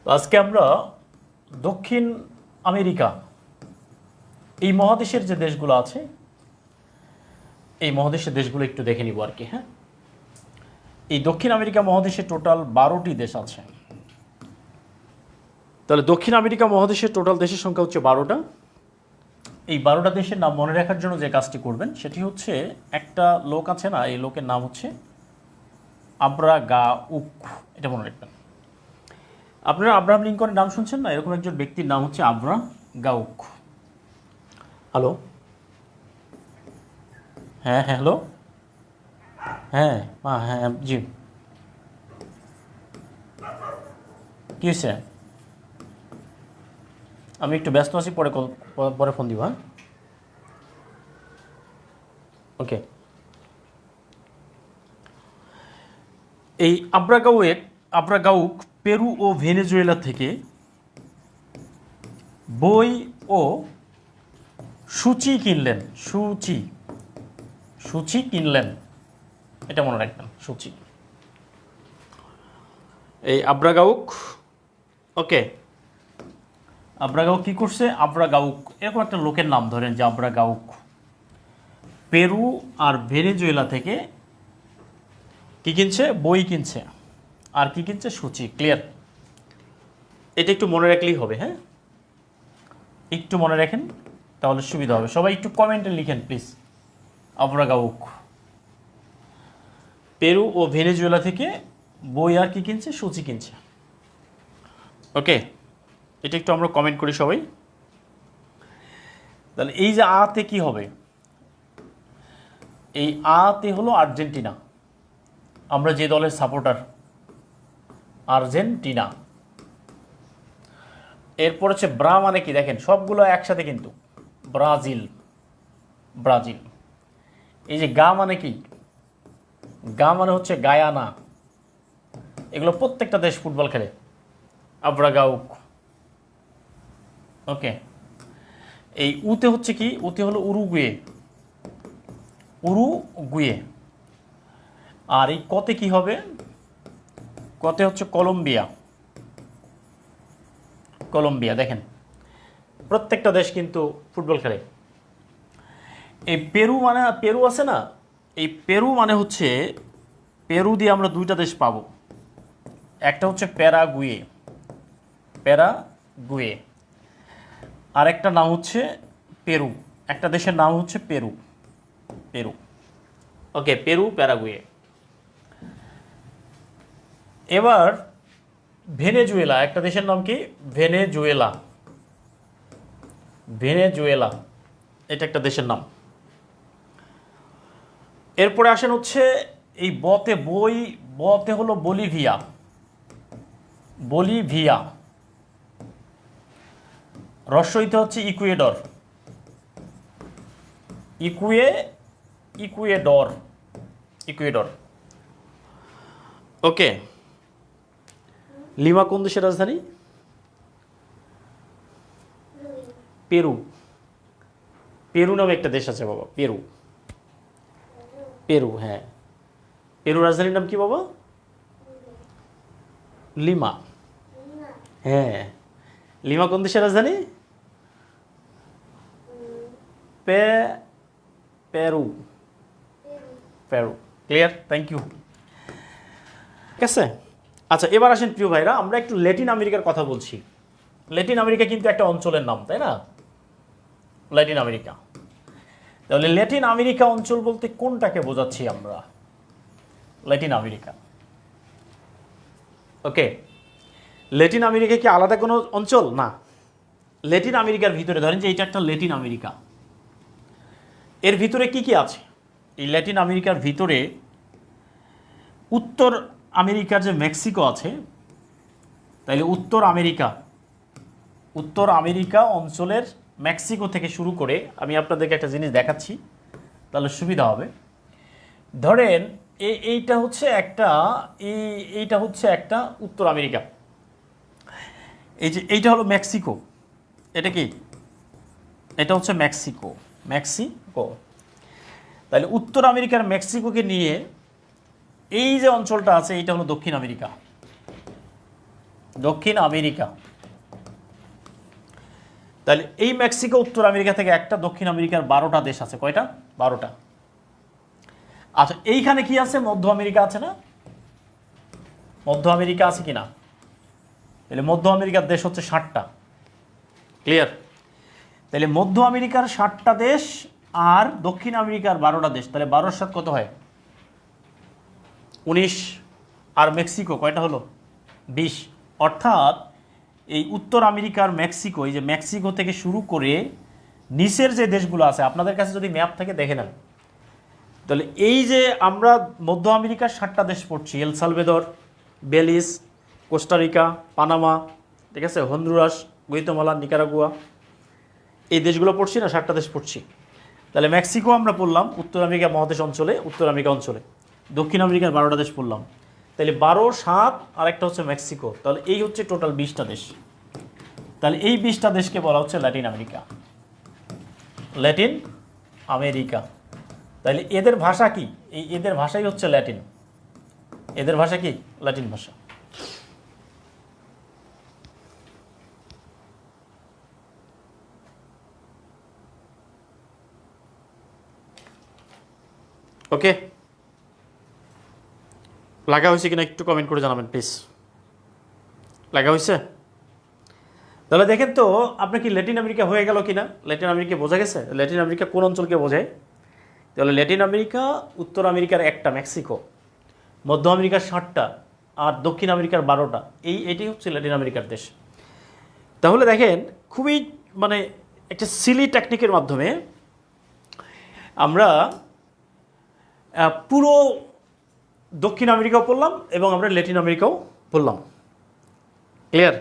তো আজকে আমরা দক্ষিণ আমেরিকা এই মহাদেশের যে দেশগুলো আছে এই মহাদেশের দেশগুলো একটু দেখে নিব আর কি। হ্যাঁ, এই দক্ষিণ আমেরিকা মহাদেশে টোটাল 12টি দেশ আছে। তাহলে দক্ষিণ আমেরিকা মহাদেশের টোটাল দেশের সংখ্যা হচ্ছে 12টা। এই 12টা দেশের নাম মনে রাখার জন্য যে কাজটি করবেন সেটি হচ্ছে, একটা লোক আছে না, এই লোকের নাম হচ্ছে আব্রাগাউক, এটা মনে রাখবেন। আপনারা আব্রাহাম লিঙ্কনের নাম শুনছেন না? এরকম একজন ব্যক্তির নাম হচ্ছে আব্রাগাউক। হ্যালো, হ্যাঁ হ্যাঁ, হ্যালো, হ্যাঁ হ্যাঁ জি, কী হয়েছে? আমি একটু ব্যস্ত আছি, পরে ফোন দিব। হ্যাঁ, ওকে। এই আব্রাগাউক পেরু ও ভেনেজুয়েলা থেকে বই ও সূচি কিনলেন। সূচি কিনলেন, এটা মনে রাখবেন, সূচি। এই আব্রাগাউক, ওকে, আব্রাগাউক কী করছে? আব্রাগাউক এরকম একটা লোকের নাম ধরেন যে আব্রাগাউক পেরু আর ভেনেজুয়েলা থেকে কী কিনছে? বই কিনছে। আর কি কিনছে? সূচি। ক্লিয়ার? এটা একটু মনে রাখলেই হবে। হ্যাঁ, একটু মনে রাখেন, তাহলে সুবিধা হবে। সবাই একটু কমেন্টে লিখেন প্লিজ। আব্রাগাউক পেরু ও ভেনেজুয়েলা থেকে বই আর কি কিনছে? সূচি কিনছে। ওকে, এটা একটু আমরা কমেন্ট করি সবাই। তাহলে এই যে আতে কি হবে? এই আতে হলো আর্জেন্টিনা। আমরা যে দলের সাপোর্টার, আর্জেন্টিনা। এরপর হচ্ছে ব্রা, মানে কি দেখেন, সবগুলো একসাথে কিন্তু ব্রাজিল। এই যে গা মানে কি? গা মানে হচ্ছে গায়ানা। এগুলো প্রত্যেকটা দেশ ফুটবল খেলে। আব্রাগাউক, ওকে। এই উতে হচ্ছে কি? উতে হলো উরুগুয়ে। আর এই কতে কি হবে? কতে হচ্ছে কলম্বিয়া। দেখেন, প্রত্যেকটা দেশ কিন্তু ফুটবল খেলে। এই পেরু আছে না, এই পেরু মানে হচ্ছে, পেরু দিয়ে আমরা দুইটা দেশ পাবো। একটা হচ্ছে প্যারাগুয়ে, আর একটা নাম হচ্ছে পেরু। একটা দেশের নাম হচ্ছে পেরু। ওকে, পেরু, প্যারাগুয়ে। এবার ভেনেজুয়েলা, একটা দেশের নাম কি? ভেনেজুয়েলা, এটা একটা দেশের নাম। এরপরে আসেন হচ্ছে এই বতে হলো বলিভিয়া। রস্বইতে হচ্ছে ইকুয়েডর। ওকে। লিমা কোন দেশের রাজধানী? পেরু নামে একটা দেশ আছে বাবা, পেরু। হ্যাঁ, পেরু রাজধানীর নাম কি বাবা? লিমা। হ্যাঁ, লিমা কোন দেশের রাজধানী? পেরু। ক্লিয়ার? Thank you. ঠিক আছে। আচ্ছা, এবার আসেন প্রিয় ভাইরা, আমরা একটু ল্যাটিন আমেরিকার কথা বলছি। ল্যাটিন আমেরিকা কিন্তু একটা অঞ্চলের নাম, তাই না? Latin America. তাহলে ল্যাটিন আমেরিকা অঞ্চল বলতে কোনটাকে বোঝাচ্ছি আমরা? ল্যাটিন আমেরিকা, ওকে। ল্যাটিন আমেরিকা কি আলাদা কোনো অঞ্চল? না। ল্যাটিন আমেরিকার ভিতরে ধরেন যে এটা একটা ল্যাটিন আমেরিকা, এর ভিতরে কি কি আছে? এই ল্যাটিন আমেরিকার ভিতরে উত্তর আমেরিকার যে মেক্সিকো আছে, তাইলে উত্তর আমেরিকা অঞ্চলের মেক্সিকো থেকে শুরু করে, আমি আপনাদেরকে একটা জিনিস দেখাচ্ছি তাহলে সুবিধা হবে। ধরেন এইটা হচ্ছে একটা উত্তর আমেরিকা। এইটা হলো মেক্সিকো। এটা কি? এটা হচ্ছে মেক্সিকো। তাহলে উত্তর আমেরিকার মেক্সিকোকে নিয়ে এই যে অঞ্চলটা আছে, এইটা হলো দক্ষিণ আমেরিকা। দক্ষিণ আমেরিকা। তাহলে এই মেক্সিকো উত্তর আমেরিকা থেকে একটা, দক্ষিণ আমেরিকার 12টা দেশ আছে। কয়টা? 12টা। আচ্ছা, এইখানে কি আছে? মধ্য আমেরিকা আছে না? মধ্য আমেরিকা আছে কিনা? তাহলে মধ্য আমেরিকার দেশ হচ্ছে 60টা। ক্লিয়ার? তাহলে মধ্য আমেরিকার 60টা দেশ আর দক্ষিণ আমেরিকার 12টা দেশ, তাহলে 12-এর সাথে কত হয়? 19। আর মেক্সিকো কয়টা হলো? 20। অর্থাৎ এই উত্তর আমেরিকার মেক্সিকো, এই যে মেক্সিকো থেকে শুরু করে নিচের যে দেশগুলো আছে, আপনাদের কাছে যদি ম্যাপ থাকে দেখে নেন, তাহলে এই যে আমরা মধ্য আমেরিকার 60টা দেশ পড়ছি, এল সালভেদর, বেলিজ, কোস্টারিকা, পানামা, ঠিক আছে, হন্ডুরাস, গুয়াতেমালা, নিকারাগুয়া, এই দেশগুলো পড়ছি না, 60টা দেশ পড়ছি। তাহলে মেক্সিকো আমরা পড়লাম উত্তর আমেরিকা মহাদেশ অঞ্চলে, উত্তর আমেরিকা অঞ্চলে। দক্ষিণ আমেরিকার 12টা দেশ পড়লাম। তাহলে 12, 7 আর একটা হচ্ছে মেক্সিকো, তাহলে এই হচ্ছে টোটাল 20টা দেশ। তাহলে এই 20টা দেশকে বলা হচ্ছে ল্যাটিন আমেরিকা। Latin America. তাহলে এদের ভাষা কি? এদের ভাষাই হচ্ছে ল্যাটিন। এদের ভাষা কি? ল্যাটিন ভাষা। ওকে, লাগা হয়েছে কিনা একটু কমেন্ট করে জানাবেন প্লিজ। লাগা হয়েছে? তাহলে দেখেন তো আপনার কি ল্যাটিন আমেরিকা হয়ে গেল কিনা? ল্যাটিন আমেরিকা বোঝা গেছে? ল্যাটিন আমেরিকা কোন অঞ্চলকে বোঝায়? তাহলে ল্যাটিন আমেরিকা, উত্তর আমেরিকার একটা মেক্সিকো, মধ্য আমেরিকার 60টা আর দক্ষিণ আমেরিকার 12টা, এটি হচ্ছে ল্যাটিন আমেরিকার দেশ। তাহলে দেখেন খুবই মানে একটা সিলি টেকনিকের মাধ্যমে আমরা পুরো দক্ষিণ আমেরিকাও পড়লাম এবং আমরা ল্যাটিন আমেরিকাও পড়লাম। ক্লিয়ার?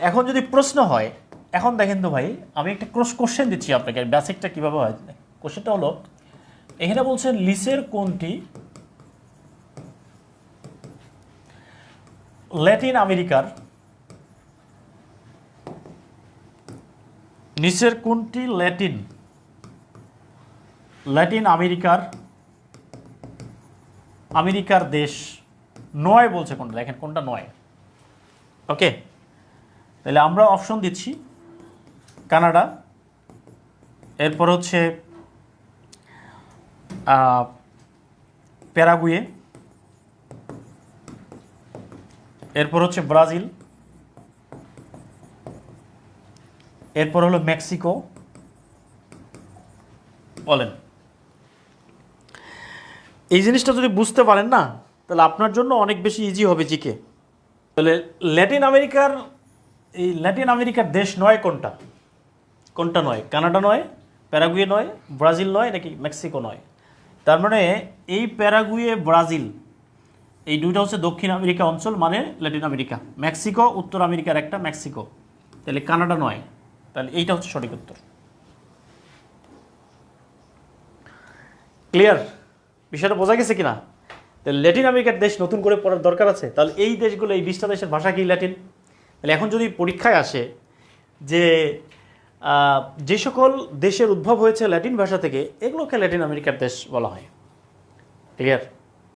এখন যদি প্রশ্ন হয়, এখন দেখেন তো ভাই, আমি একটা কোশ্চেন দিচ্ছি আপনাকে, বেসিকটা কীভাবে হয়। কোশ্চেনটা হলো, এখানে বলছেন নিচের কোনটি ল্যাটিন আমেরিকার, নিচের কোনটি ল্যাটিন আমেরিকার দেশ নয় বলছে কোনটা, দেখেন কোনটা নয়। ওকে, তাহলে আমরা অপশন দিচ্ছি কানাডা, এরপর হচ্ছে প্যারাগুয়ে, এরপর হচ্ছে ব্রাজিল, এরপর হলো মেক্সিকো। বলেন, এই জিনিসটা যদি বুঝতে পারেন না, তাহলে আপনার জন্য অনেক বেশি ইজি হবে জিকে। তাহলে ল্যাটিন আমেরিকার দেশ নয় কোনটা? কোনটা নয়? কানাডা নয়, প্যারাগুয়ে নয়, ব্রাজিল নয়, নাকি মেক্সিকো নয়? তার মানে এই প্যারাগুয়ে, ব্রাজিল, এই দুইটা হচ্ছে দক্ষিণ আমেরিকা অঞ্চল, মানে ল্যাটিন আমেরিকা। মেক্সিকো উত্তর আমেরিকার একটা মেক্সিকো, তাহলে কানাডা নয়, তাহলে এইটা হচ্ছে সঠিক উত্তর। ক্লিয়ার? বিষয়টা বোঝা গেছে কিনা? তাহলে ল্যাটিন আমেরিকার দেশ নতুন করে পড়ার দরকার আছে। তাহলে এই দেশগুলো, এই 20টা দেশের ভাষা কি? ল্যাটিন। তাহলে এখন যদি পরীক্ষায় আসে যে যে সকল দেশের উদ্ভব হয়েছে ল্যাটিন ভাষা থেকে, এগুলোকে ল্যাটিন আমেরিকার দেশ বলা হয়। ক্লিয়ার?